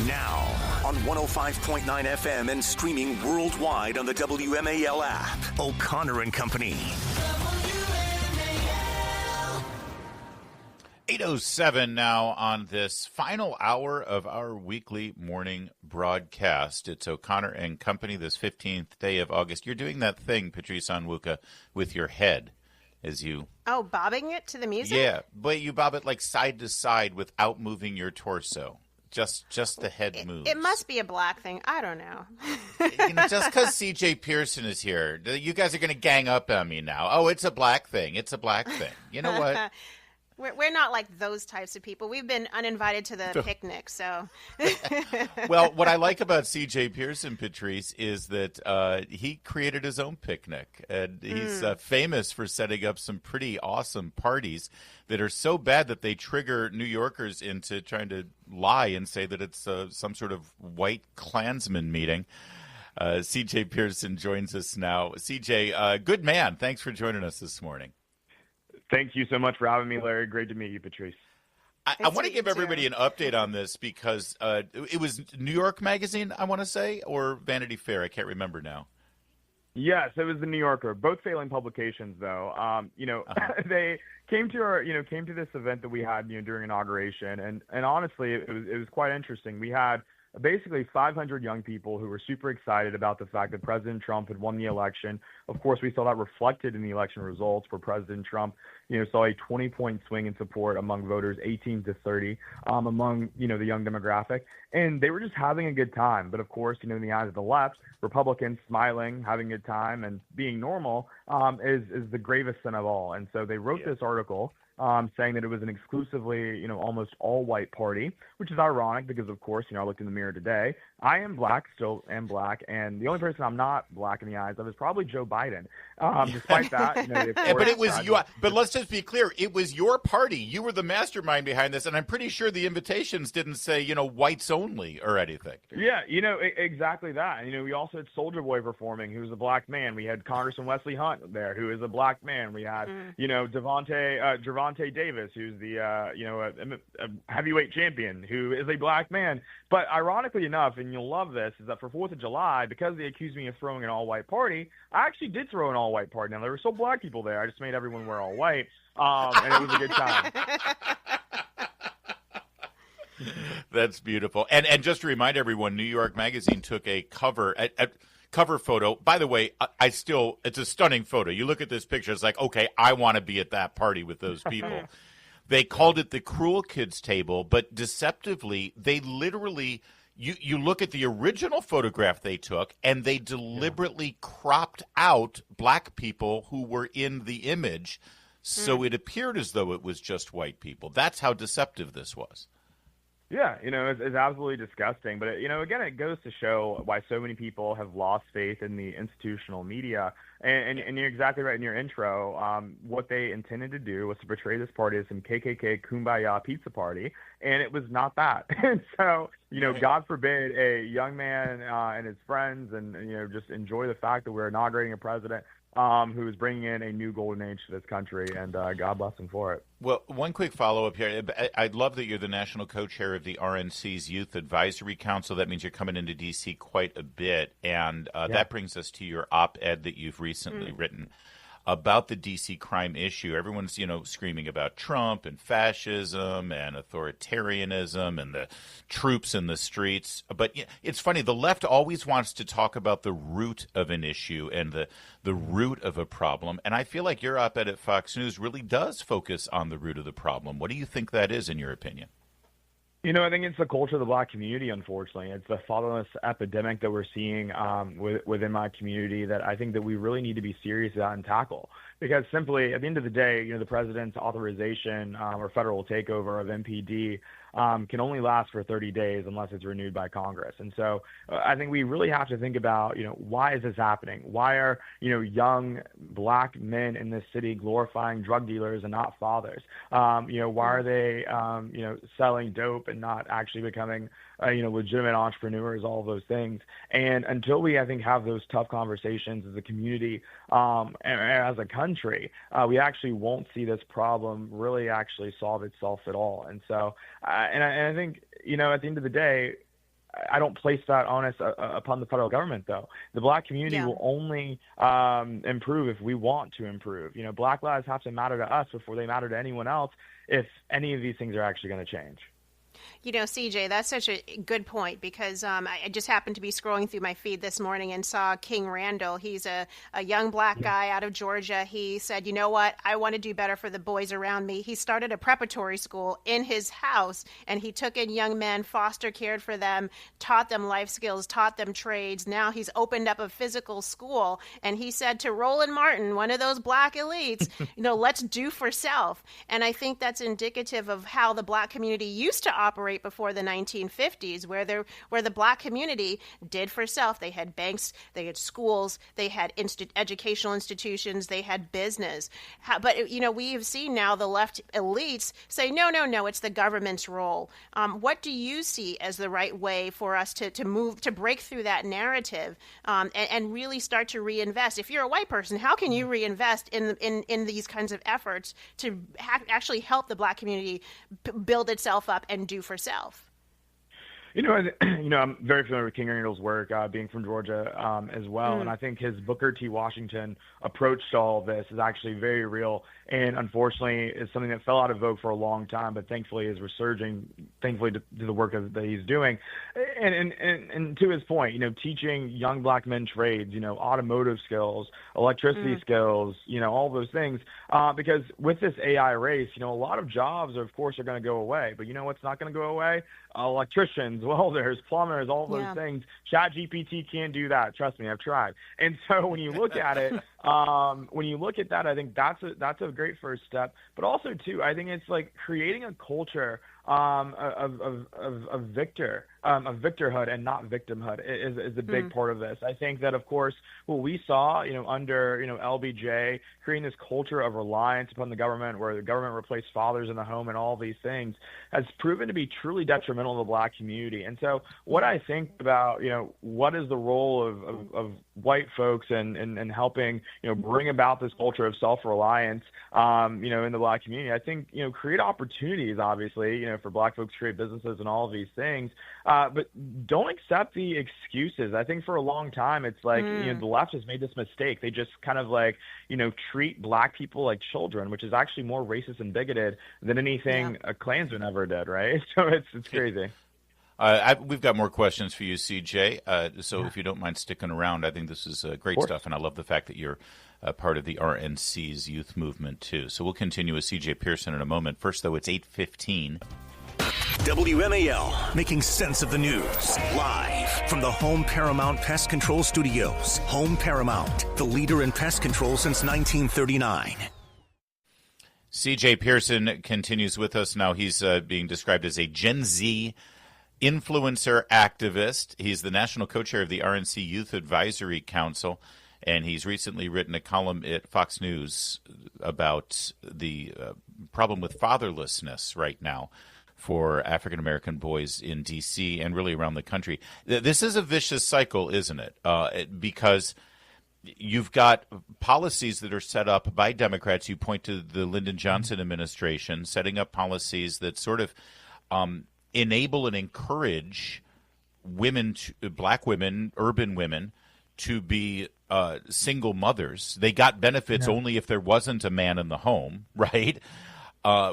Now, on 105.9 FM and streaming worldwide on the WMAL app, O'Connor and Company. 8:07 now on this final hour of our weekly morning broadcast. It's O'Connor and Company, this 15th day of August. You're doing that thing, Patrice Onwuka, with your head as you... Oh, bobbing it to the music? Yeah, but you bob it like side to side without moving your torso. Just the head moves. It must be a black thing. I don't know. Just because C.J. Pearson is here, you guys are going to gang up on me now. Oh, it's a black thing. It's a black thing. You know what? We're not like those types of people. We've been uninvited to the picnic, so. Well, what I like about C.J. Pearson, Patrice, is that he created his own picnic. And he's famous for setting up some pretty awesome parties that are so bad that they trigger New Yorkers into trying to lie and say that it's some sort of white Klansman meeting. C.J. Pearson joins us now. C.J., good man. Thanks for joining us this morning. Thank you so much for having me, Larry. Great to meet you, Patrice. I want to give everybody an update on this because it was New York Magazine, I want to say, or Vanity Fair. I can't remember now. Yes, it was the New Yorker. Both failing publications, though. They came to this event that we had, during inauguration, and honestly, it was quite interesting. We had basically 500 young people who were super excited about the fact that President Trump had won the election. Of course, we saw that reflected in the election results where President Trump, saw a 20-point swing in support among voters 18 to 30, among, the young demographic. And they were just having a good time. But of course, in the eyes of the left, Republicans smiling, having a good time, and being normal is the gravest sin of all. And so they wrote this article saying that it was an exclusively, almost all-white party, which is ironic because, of course, I looked in the mirror today. I am black, still am black, and the only person I'm not black in the eyes of is probably Joe Biden. Despite that, but it was you. But let's just be clear: it was your party. You were the mastermind behind this, and I'm pretty sure the invitations didn't say, whites only or anything. Yeah, exactly that. And, we also had Soulja Boy performing, who was a black man. We had Congressman Wesley Hunt there, who is a black man. We had, Gervonta Davis, who's the a heavyweight champion, who is a black man. But ironically enough, and you'll love this, is that for 4th of July, because they accused me of throwing an all-white party, I actually did throw an all-white party. Now, there were still black people there. I just made everyone wear all white, and it was a good time. That's beautiful. And just to remind everyone, New York Magazine took a cover photo. By the way, it's a stunning photo. You look at this picture, it's like, okay, I want to be at that party with those people. They called it the Cruel Kids Table, but deceptively, they literally, you look at the original photograph they took, and they deliberately cropped out black people who were in the image, so it appeared as though it was just white people. That's how deceptive this was. Yeah, it's absolutely disgusting. But, again, it goes to show why so many people have lost faith in the institutional media. And you're exactly right in your intro. What they intended to do was to portray this party as some KKK kumbaya pizza party, and it was not that. And so, God forbid a young man and his friends and, just enjoy the fact that we're inaugurating a president who is bringing in a new golden age to this country, and God bless him for it. Well, one quick follow-up here. I'd love that you're the national co-chair of the RNC's Youth Advisory Council. That means you're coming into D.C. quite a bit, and that brings us to your op-ed that you've recently written about the D.C. crime issue. Everyone's, screaming about Trump and fascism and authoritarianism and the troops in the streets. But it's funny, the left always wants to talk about the root of an issue and the root of a problem. And I feel like your op-ed at Fox News really does focus on the root of the problem. What do you think that is, in your opinion? I think it's the culture of the black community, unfortunately. It's the fatherless epidemic that we're seeing within my community that I think that we really need to be serious about and tackle. Because simply, at the end of the day, the president's authorization or federal takeover of MPD can only last for 30 days unless it's renewed by Congress. And so I think we really have to think about, why is this happening? Why are, young black men in this city glorifying drug dealers and not fathers? Why are they, selling dope and not actually becoming, legitimate entrepreneurs, all of those things. And until we, I think, have those tough conversations as a community and as a country, we actually won't see this problem really actually solve itself at all. And so, and I think, at the end of the day, I don't place that onus upon the federal government, though. The Black community will only improve if we want to improve. Black lives have to matter to us before they matter to anyone else if any of these things are actually going to change. CJ, that's such a good point because I just happened to be scrolling through my feed this morning and saw King Randall. He's a young Black guy out of Georgia. He said, you know what? I want to do better for the boys around me. He started a preparatory school in his house, and he took in young men, foster cared for them, taught them life skills, taught them trades. Now he's opened up a physical school, and he said to Roland Martin, one of those Black elites, let's do for self. And I think that's indicative of how the Black community used to operate before the 1950s, where the Black community did for self. They had banks, they had schools, they had educational institutions, they had business. But we have seen now the left elites say, no, it's the government's role. What do you see as the right way for us to move, to break through that narrative and really start to reinvest? If you're a white person, how can you reinvest in these kinds of efforts to actually help the Black community build itself up and do for self? I'm very familiar with King Randall's work, being from Georgia as well. And I think his Booker T. Washington approach to all of this is actually very real. And unfortunately, is something that fell out of vogue for a long time, but thankfully is resurging, thankfully to the work that he's doing. And to his point, teaching young Black men trades, automotive skills, electricity skills, all those things. Because with this AI race, a lot of jobs, of course, are going to go away. But what's not going to go away? Electricians, welders, plumbers, all those things. ChatGPT can't do that. Trust me, I've tried. And so when you look at it, that, I think that's a great first step. But also too, I think it's like creating a culture of victorhood and not victimhood is a big part of this. I think that, of course, what we saw, under, LBJ, creating this culture of reliance upon the government, where the government replaced fathers in the home and all these things, has proven to be truly detrimental to the Black community. And so what I think about, what is the role of white folks and helping, bring about this culture of self-reliance, in the Black community, I think, create opportunities, obviously, for Black folks to create businesses and all of these things. But don't accept the excuses. I think for a long time, it's like, the left has made this mistake. They just kind of treat Black people like children, which is actually more racist and bigoted than anything a Klansman ever did, right? So it's crazy. We've got more questions for you, CJ. So if you don't mind sticking around, I think this is great stuff, and I love the fact that you're part of the RNC's youth movement, too. So we'll continue with CJ Pearson in a moment. First, though, it's 8:15. WMAL, making sense of the news. Live from the Home Paramount Pest Control Studios. Home Paramount, the leader in pest control since 1939. CJ Pearson continues with us now. He's being described as a Gen Z influencer activist. He's the national co-chair of the RNC Youth Advisory Council, and he's recently written a column at Fox News about the problem with fatherlessness right now for African-American boys in D.C. and really around the country. This is a vicious cycle, isn't it? Because you've got policies that are set up by Democrats. You point to the Lyndon Johnson administration setting up policies that sort of enable and encourage women, Black women, urban women, to be single mothers. They got benefits only if there wasn't a man in the home, right?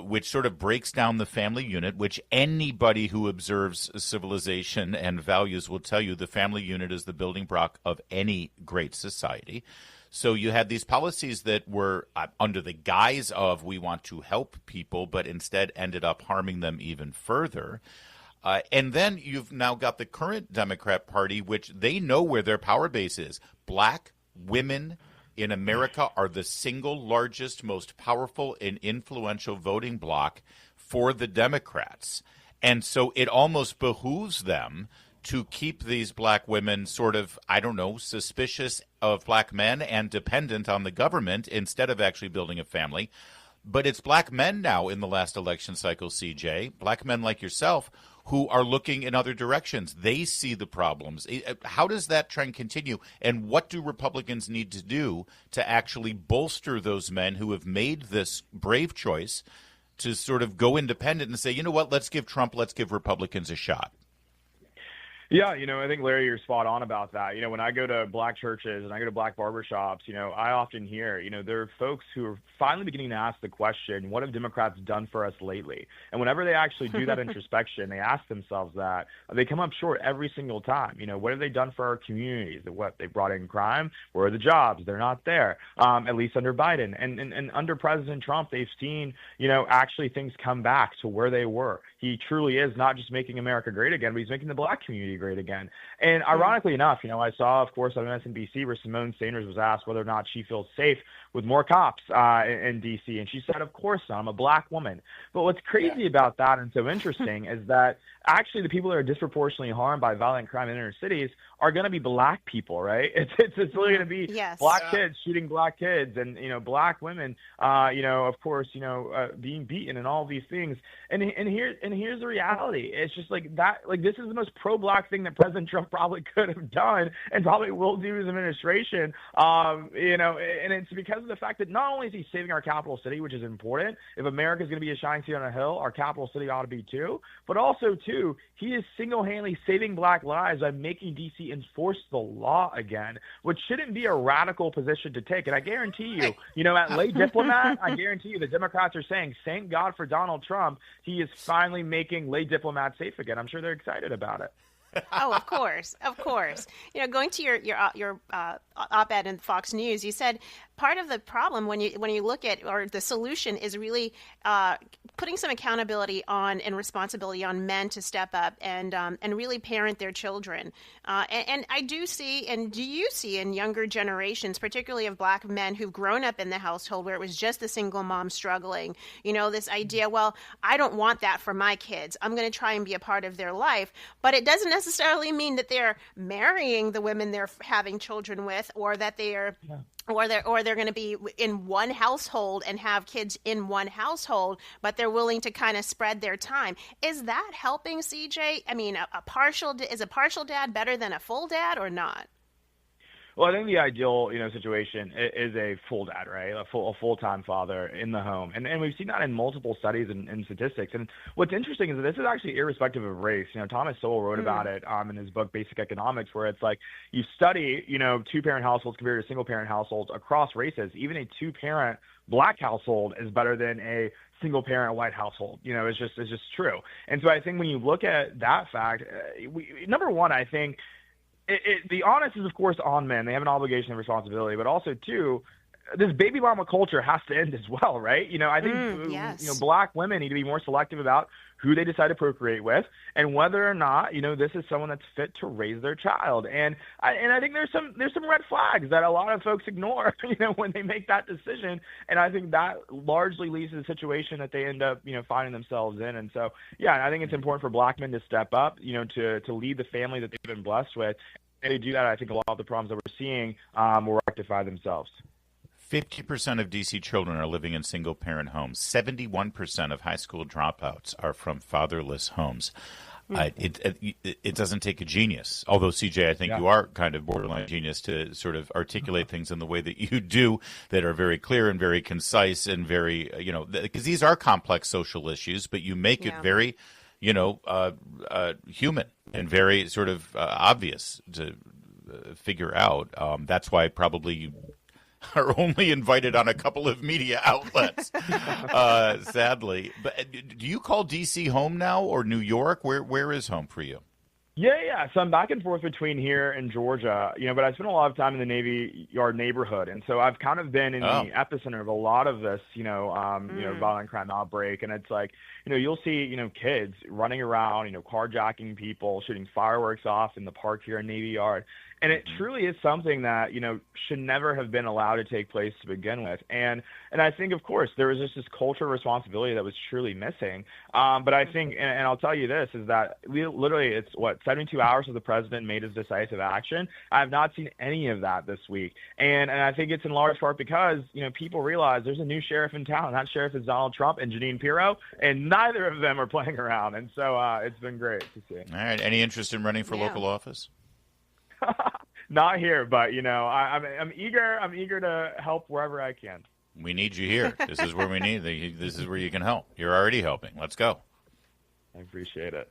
Which sort of breaks down the family unit, which anybody who observes civilization and values will tell you the family unit is the building block of any great society. So you had these policies that were under the guise of we want to help people, but instead ended up harming them even further. And then you've now got the current Democrat Party, which they know where their power base is. Black women in America are the single largest, most powerful and influential voting bloc for the Democrats. And so it almost behooves them to keep these Black women sort of, suspicious of Black men and dependent on the government instead of actually building a family. But it's Black men now in the last election cycle, CJ, Black men like yourself, who are looking in other directions. They see the problems. How does that trend continue? And what do Republicans need to do to actually bolster those men who have made this brave choice to sort of go independent and say, you know what, let's give Republicans a shot? Yeah, I think, Larry, you're spot on about that. When I go to black churches and I go to black barbershops, I often hear, there are folks who are finally beginning to ask the question, what have Democrats done for us lately? And whenever they actually do that introspection, they ask themselves that, they come up short every single time. What have they done for our communities? What, they brought in crime? Where are the jobs? They're not there, at least under Biden. And under President Trump, they've seen, actually things come back to where they were. He truly is not just making America great again, but he's making the black community great again. And ironically enough, I saw, of course, on MSNBC where Simone Sanders was asked whether or not she feels safe with more cops in D.C. And she said, of course not. I'm a black woman. But what's crazy about that and so interesting is that actually the people that are disproportionately harmed by violent crime in inner cities are going to be black people, right? It's really going to be black kids shooting black kids and, black women, of course, being beaten and all these things. And here's the reality. It's just like that, like this is the most pro-black thing that President Trump probably could have done and probably will do his administration, and it's because of the fact that not only is he saving our capital city, which is important. If America is going to be a shining city on a hill, our capital city ought to be too. But also, too, he is single-handedly saving black lives by making D.C. enforce the law again, which shouldn't be a radical position to take. And I guarantee you, at Lay Diplomat, I guarantee you the Democrats are saying, thank God for Donald Trump. He is finally making Lay Diplomat safe again. I'm sure they're excited about it. Oh, of course. Going to your op-ed in Fox News, you said part of the problem when you look at, or the solution is really putting some accountability on and responsibility on men to step up and really parent their children. And I do see, and do you see in younger generations, particularly of black men who've grown up in the household where it was just the single mom struggling, this idea, well, I don't want that for my kids. I'm going to try and be a part of their life, but it doesn't necessarily mean that they're marrying the women they're having children with, or that they are, or they're going to be in one household and have kids in one household, but they're willing to kind of spread their time. Is that helping, CJ? I mean, is a partial dad better than a full dad or not? Well, I think the ideal, situation is a full dad, right? A full-time father in the home. And we've seen that in multiple studies and statistics. And what's interesting is that this is actually irrespective of race. Thomas Sowell wrote about it in his book, Basic Economics, where it's like you study, two-parent households compared to single-parent households across races. Even a two-parent black household is better than a single-parent white household. It's just true. And so I think when you look at that fact, number one, I think, the onus is, of course, on men. They have an obligation and responsibility, but also, too, this baby mama culture has to end as well, right? I think black women need to be more selective about who they decide to procreate with and whether or not this is someone that's fit to raise their child. And I think there's some red flags that a lot of folks ignore when they make that decision. And I think that largely leads to the situation that they end up finding themselves in. And so I think it's important for black men to step up to lead the family that they've been blessed with. And to do that, I think a lot of the problems that we're seeing will rectify themselves. 50% of D.C. children are living in single-parent homes. 71% of high school dropouts are from fatherless homes. It doesn't take a genius, although, CJ, I think you are kind of borderline genius to sort of articulate things in the way that you do that are very clear and very concise and very, because these are complex social issues, but you make it very, human and very sort of obvious to figure out. That's why probably you are only invited on a couple of media outlets, sadly. But do you call D.C. home now, or New York? Where is home for you? Yeah. So I'm back and forth between here and Georgia, but I spent a lot of time in the Navy Yard neighborhood. And so I've kind of been in the epicenter of a lot of this, violent crime outbreak. And it's like, you'll see, kids running around, carjacking people, shooting fireworks off in the park here in Navy Yard. And it truly is something that, should never have been allowed to take place to begin with. And I think, of course, there was just this cultural responsibility that was truly missing. But I think, and I'll tell you this, is that literally it's, 72 hours since the president made his decisive action. I have not seen any of that this week. And I think it's in large part because, people realize there's a new sheriff in town. That sheriff is Donald Trump and Jeanine Pirro, and neither of them are playing around. And so it's been great to see. All right. Any interest in running for local office? Not here, but I'm eager to help wherever I can. We need you here. This is where we need. This is where you can help. You're already helping. Let's go. I appreciate it.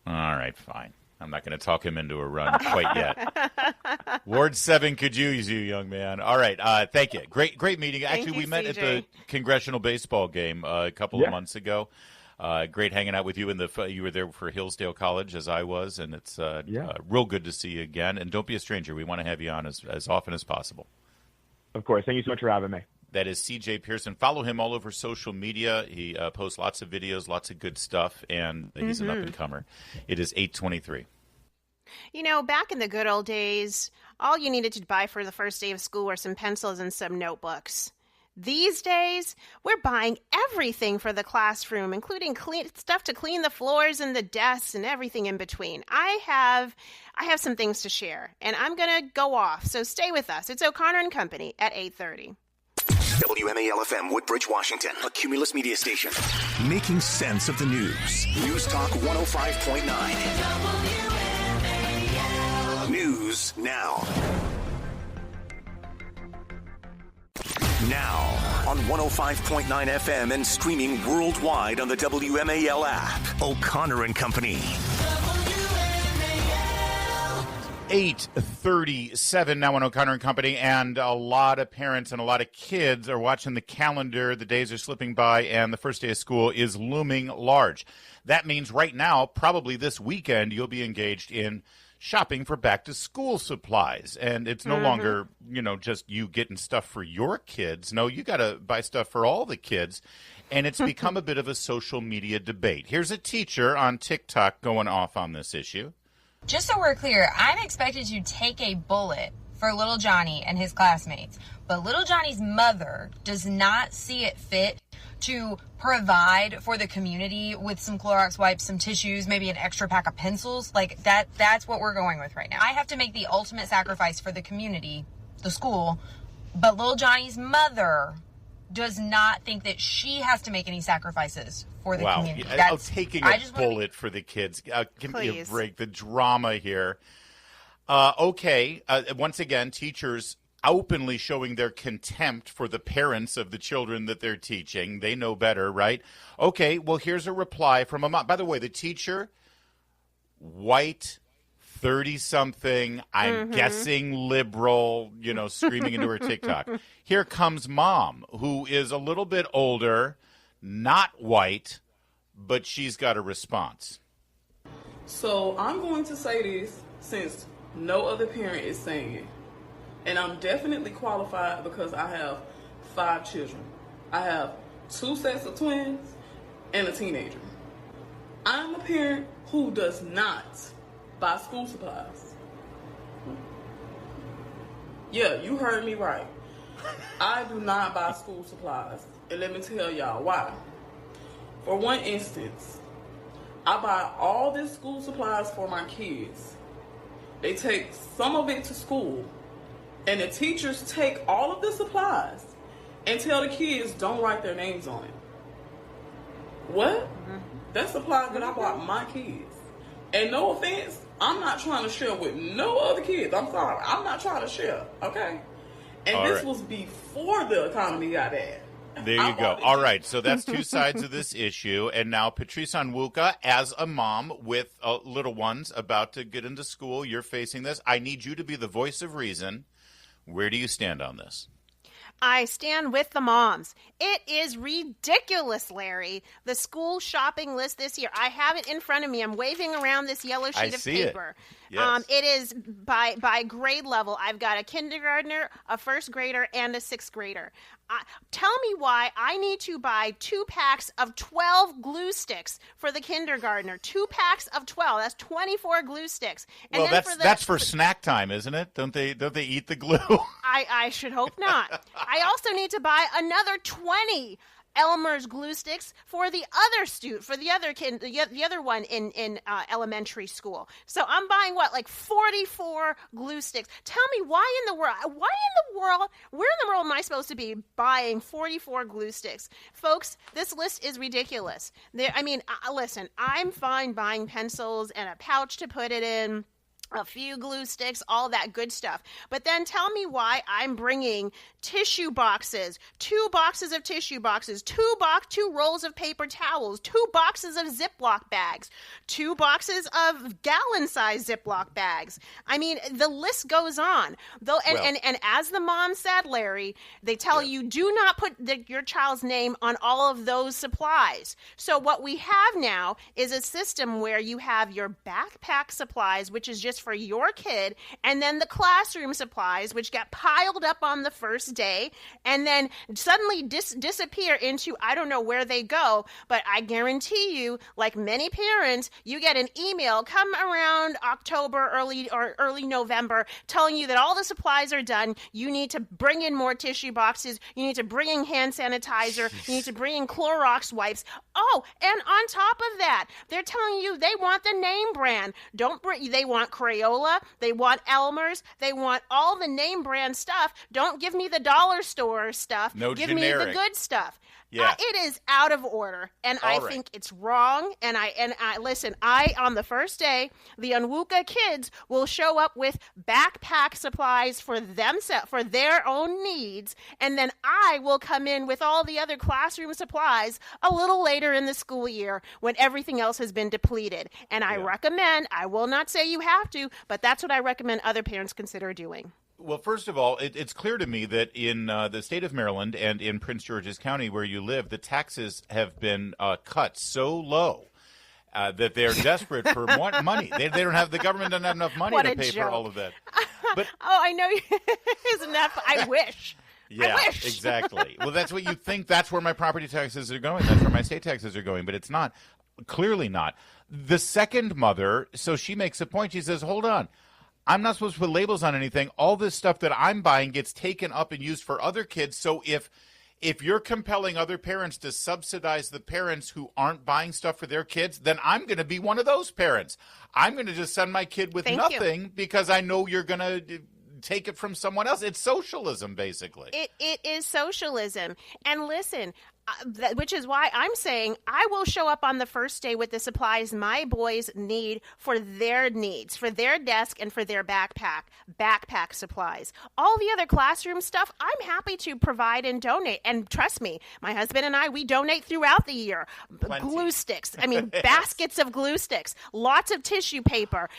All right, fine. I'm not going to talk him into a run quite yet. Ward 7 could use you, young man. All right. Thank you. Great meeting. Actually, we met at the congressional baseball game a couple of months ago. Great hanging out with you. You were there for Hillsdale College, as I was, and it's real good to see you again. And don't be a stranger. We want to have you on as often as possible. Of course. Thank you so much for having me. That is CJ Pearson. Follow him all over social media. He posts lots of videos, lots of good stuff, and he's an up-and-comer. It is 8:23. You know, back in the good old days, all you needed to buy for the first day of school were some pencils and some notebooks. These days, we're buying everything for the classroom, including stuff to clean the floors and the desks and everything in between. I have some things to share, and I'm going to go off, so stay with us. It's O'Connor and Company at 8:30. WMAL FM, Woodbridge, Washington, a Cumulus media station. Making sense of the news. News Talk 105.9. WMAL. News now. Now, on 105.9 FM and streaming worldwide on the WMAL app. O'Connor and Company. 8:37 now on O'Connor and Company, and a lot of parents and a lot of kids are watching the calendar. The days are slipping by, and the first day of school is looming large. That means right now, probably this weekend, you'll be engaged in shopping for back-to-school supplies. And it's no longer, just you getting stuff for your kids. No, you got to buy stuff for all the kids. And it's become a bit of a social media debate. Here's a teacher on TikTok going off on this issue. Just so we're clear, I'm expected to take a bullet for little Johnny and his classmates. But little Johnny's mother does not see it fit to provide for the community with some Clorox wipes, some tissues, maybe an extra pack of pencils. Like that's what we're going with right now. I have to make the ultimate sacrifice for the community, the school, but little Johnny's mother does not think that she has to make any sacrifices for the community. Taking a bullet for the kids. Give me a break. The drama here. Once again, teachers openly showing their contempt for the parents of the children that they're teaching. They know better, right? Okay, well, here's a reply from a mom. By the way, the teacher, white, 30-something, I'm guessing liberal, screaming into her TikTok. Here comes mom, who is a little bit older, not white, but she's got a response. So I'm going to say this since no other parent is saying it. And I'm definitely qualified because I have 5 children. I have 2 sets of twins and a teenager. I'm a parent who does not buy school supplies. Yeah, you heard me right. I do not buy school supplies. And let me tell y'all why. For one instance, I buy all this school supplies for my kids. They take some of it to school. And the teachers take all of the supplies and tell the kids don't write their names on it. What? That's supplies that I bought my kids. And no offense, I'm not trying to share with no other kids. I'm sorry. I'm not trying to share, okay? And this was before the economy got bad. There you go. All right, so that's two sides of this issue. And now Patrice Onwuka, as a mom with little ones about to get into school, you're facing this. I need you to be the voice of reason. Where do you stand on this? I stand with the moms. It is ridiculous, Larry. The school shopping list this year. I have it in front of me. I'm waving around this yellow sheet of paper. Yes. It is by grade level. I've got a kindergartner, a first grader, and a sixth grader. Tell me why I need to buy 2 packs of 12 glue sticks for the kindergartner. 2 packs of 12. That's 24 glue sticks. And well, that's for snack time, isn't it? Don't they eat the glue? I should hope not. I also need to buy another 20 Elmer's glue sticks for the other kid, the other one in elementary school. So I'm buying 44 glue sticks. Tell me where in the world am I supposed to be buying 44 glue sticks? Folks, this list is ridiculous. Listen, I'm fine buying pencils and a pouch to put it in. a few glue sticks, all that good stuff. But then tell me why I'm bringing tissue boxes, 2 boxes of tissue boxes, 2 rolls of paper towels, 2 boxes of Ziploc bags, 2 boxes of gallon-sized Ziploc bags. I mean, the list goes on. Though, and as the mom said, Larry, they tell you do not put your child's name on all of those supplies. So what we have now is a system where you have your backpack supplies, which is just for your kid, and then the classroom supplies, which get piled up on the first day and then suddenly disappear into, I don't know where they go, but I guarantee you, like many parents, you get an email come around October, early November, telling you that all the supplies are done. You need to bring in more tissue boxes. You need to bring in hand sanitizer. You need to bring in Clorox wipes. Oh, and on top of that, they're telling you they want the name brand. They want Crayola. They want Elmer's. They want all the name brand stuff. Don't give me the dollar store stuff. Give generic. me the good stuff. Yeah. It is out of order, and I think it's wrong. And I listen. On the first day, the Onwuka kids will show up with backpack supplies for their own needs, and then I will come in with all the other classroom supplies a little later in the school year when everything else has been depleted. And I recommend. I will not say you have to, but that's what I recommend other parents consider doing. Well, first of all, it's clear to me that in the state of Maryland and in Prince George's County where you live, the taxes have been cut so low that they're desperate for more money. The government doesn't have enough money to pay for all of that. But I know. Isn't that? I wish. Yeah, exactly. Well, that's what you think. That's where my property taxes are going. That's where my state taxes are going. But it's not. Clearly not. The second mother, so she makes a point. She says, hold on. I'm not supposed to put labels on anything. All this stuff that I'm buying gets taken up and used for other kids. So if you're compelling other parents to subsidize the parents who aren't buying stuff for their kids, then I'm going to be one of those parents. I'm going to just send my kid with nothing because I know you're going to take it from someone else. It's socialism, basically. It is socialism. And listen, which is why I'm saying I will show up on the first day with the supplies my boys need for their needs, for their desk and for their backpack supplies. All the other classroom stuff, I'm happy to provide and donate. And trust me, my husband and I, we donate throughout the year. Plenty. Glue sticks. I mean, baskets of glue sticks, lots of tissue paper.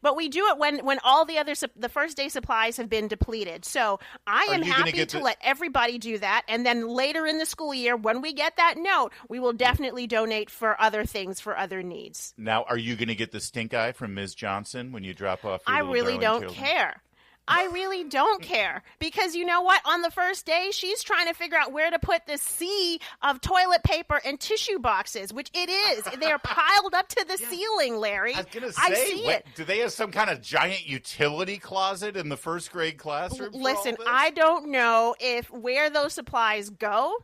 But we do it when all the first day supplies have been depleted. So I am happy to let everybody do that. And then later in the school year, when we get that note, we will definitely donate for other things, for other needs. Now, are you going to get the stink eye from Ms. Johnson when you drop off your I really don't care. I really don't care because you know what? On the first day, she's trying to figure out where to put the sea of toilet paper and tissue boxes, which it is. They're piled up to the ceiling, Larry. I was going to say, do they have some kind of giant utility closet in the first grade classroom? Listen, I don't know where those supplies go.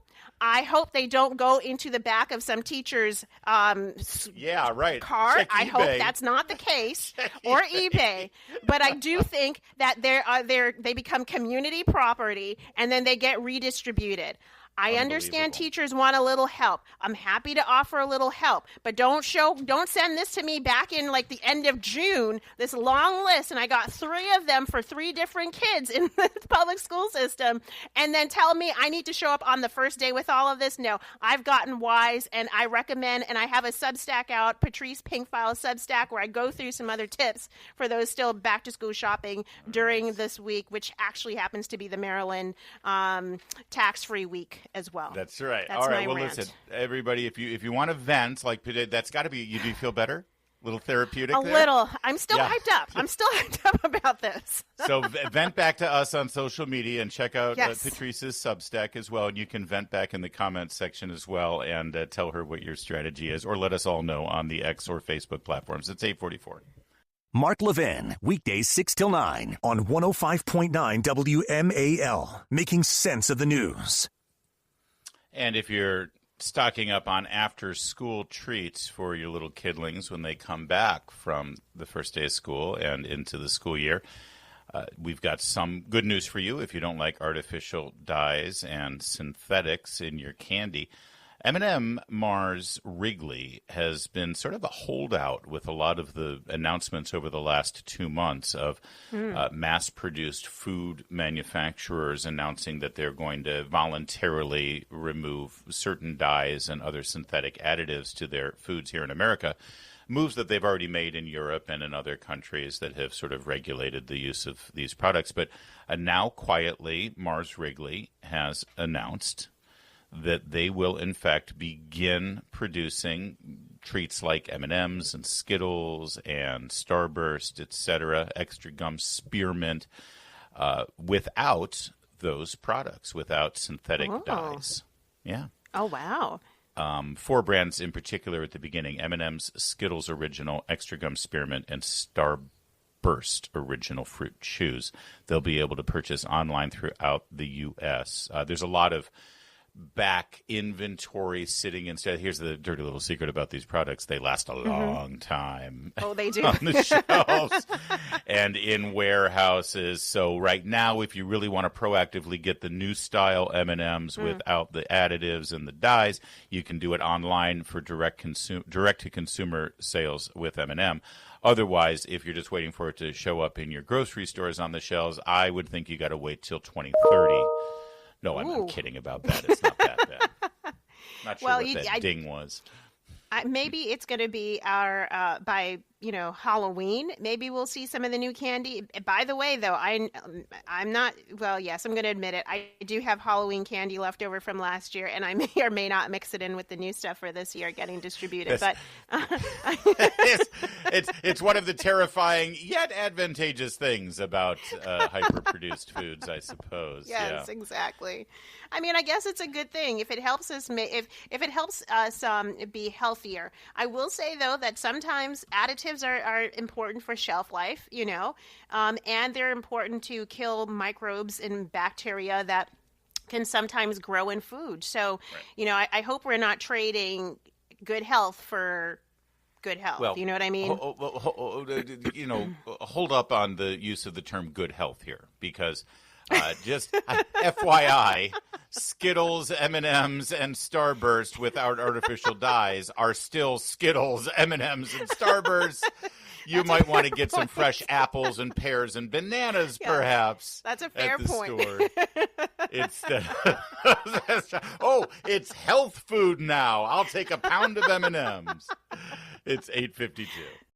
I hope they don't go into the back of some teacher's car. Check I eBay. hope that's not the case, or eBay. But I do think that they become community property and then they get redistributed. I understand teachers want a little help. I'm happy to offer a little help, but don't send this to me back in like the end of June, this long list, and I got 3 of them for 3 different kids in the public school system, and then tell me I need to show up on the first day with all of this. No, I've gotten wise, and I recommend, and I have a Substack out, Patrice Pinkfile Substack, where I go through some other tips for those still back to school shopping during this week, which actually happens to be the Maryland tax-free week as well. That's right. That's all right. my Well, rant. listen, everybody, if you want to vent, like that's got to be. You do feel better? A little therapeutic. A there? little. I'm still hyped up. I'm still hyped up about this. So vent back to us on social media and check out Yes. Patrice's Substack as well. And you can vent back in the comments section as well and tell her what your strategy is, or let us all know on the X or Facebook platforms. It's 8:44. Mark Levin, weekdays 6 till 9 on 105.9 WMAL, making sense of the news. And if you're stocking up on after-school treats for your little kidlings when they come back from the first day of school and into the school year, we've got some good news for you if you don't like artificial dyes and synthetics in your candy. M&M, Mars, Wrigley has been sort of a holdout with a lot of the announcements over the last 2 months of mass-produced food manufacturers announcing that they're going to voluntarily remove certain dyes and other synthetic additives to their foods here in America, moves that they've already made in Europe and in other countries that have sort of regulated the use of these products. But now quietly, Mars Wrigley has announced that they will, in fact, begin producing treats like M&Ms and Skittles and Starburst, etc., Extra Gum Spearmint, without those products, without synthetic dyes. Yeah. Oh, wow. 4 brands in particular at the beginning: M&M's, Skittles Original, Extra Gum Spearmint, and Starburst Original Fruit Chews. They'll be able to purchase online throughout the U.S. There's a lot of back inventory sitting instead. Here's the dirty little secret about these products: they last a long time. Oh, they do. On the shelves and in warehouses. So right now, if you really want to proactively get the new style M&Ms without the additives and the dyes, you can do it online for direct to consumer sales with M&M. Otherwise, if you're just waiting for it to show up in your grocery stores on the shelves, I would think you got to wait till 2030. No, I'm kidding about that. It's not that bad. Not sure what that ding was. Maybe it's going to be our by Halloween. Maybe we'll see some of the new candy. By the way, though, I'm not. Well, yes, I'm going to admit it. I do have Halloween candy left over from last year, and I may or may not mix it in with the new stuff for this year getting distributed. But it's one of the terrifying yet advantageous things about hyper-produced foods, I suppose. Yes, exactly. I mean, I guess it's a good thing if it helps us if it helps us be healthier. I will say though that sometimes additives are important for shelf life, and they're important to kill microbes and bacteria that can sometimes grow in food. So, I hope we're not trading good health for good health. Well, you know what I mean? Hold up on the use of the term good health here, because just FYI, Skittles, M&Ms, and Starburst without artificial dyes are still Skittles, M&Ms, and Starburst. You might want to get some fresh apples and pears and bananas, perhaps. That's a fair point. It's health food now. I'll take a pound of M&Ms. It's 8:52.